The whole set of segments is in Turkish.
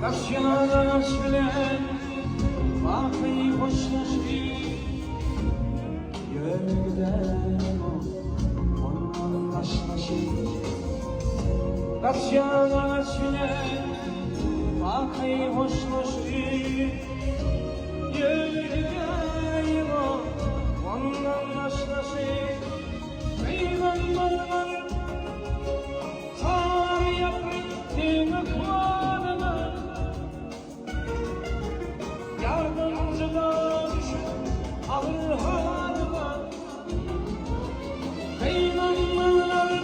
Yaşlar bilen vakti hoşlaşır Yönüden ondan başlaşır Yaşlar bilen vakti hoşlaşır Yönüden ondan başlaşır Peygamberler sar yapıp tümüklarını Yardımcıda düşün ağır halıma Peygamberler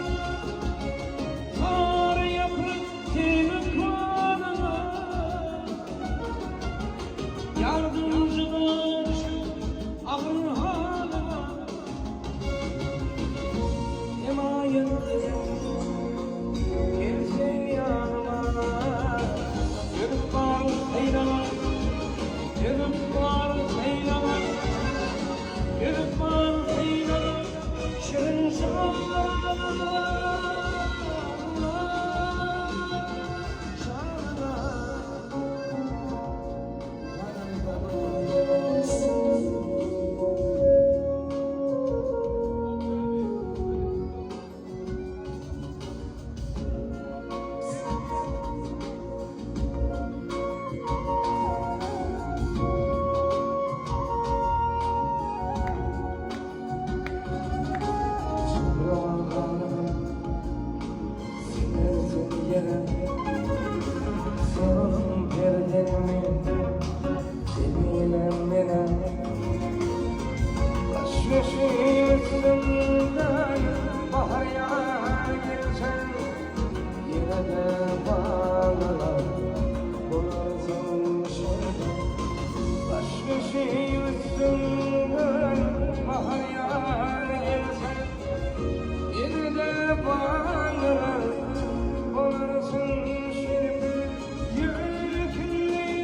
sar yapıp tümüklarını Yardımcıda düşün ağır halıma Emayın gelsin yanıma Yürüp var eyleme Yürüp var eyleme Yürüp var eyleme Şirin şanına Sorun perdenimi Seninle Taşmışı üstümden Bahar yağar geçen Yine de bağlar Bulursun şimdi Taşmışı üstümden Bahar yağar geçen Yine de bağlar Bulursun şimdi Yürüklerin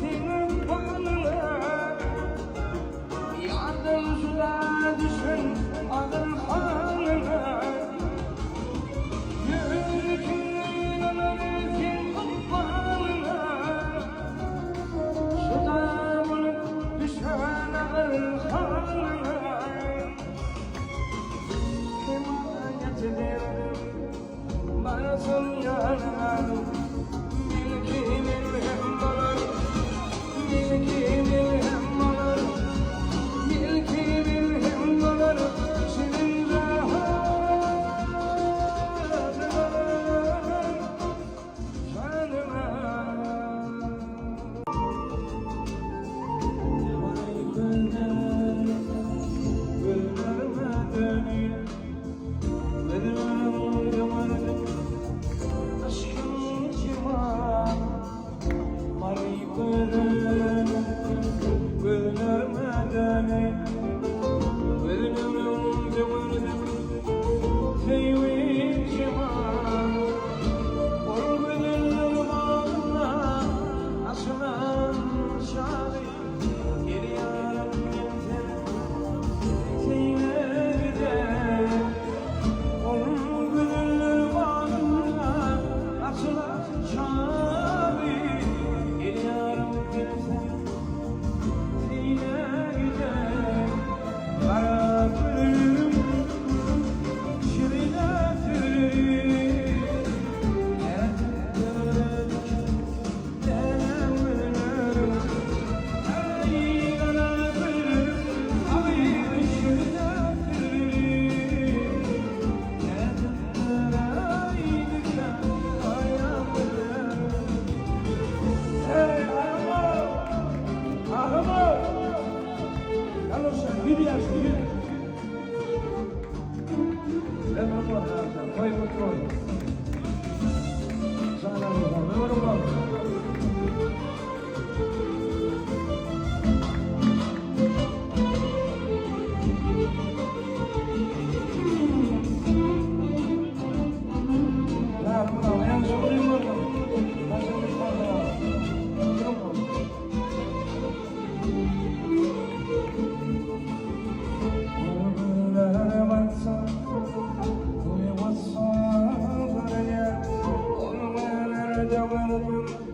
senin bağlar Yardımcıda düşün ağır haline Yürüklerin senin bağlar Şurada bulup düşen ağır haline Emanet ederim Barasın yararım Milkimin hem olur Milkimin hem olur Milkimin hem olur Senin rahatına Canıma Vay günler Güllerime dönüyor Aşkım civan Mari güllerime dönüyor Güllerim civanım Teyvin civan O güllerim ağına Asılan şabi Geri yarım gittim Teyine gider Onun güllerim ağına Asılan şabi Geri yarım gittim Teyine gider Kara gülüm Şirine tüyüm Olmayan her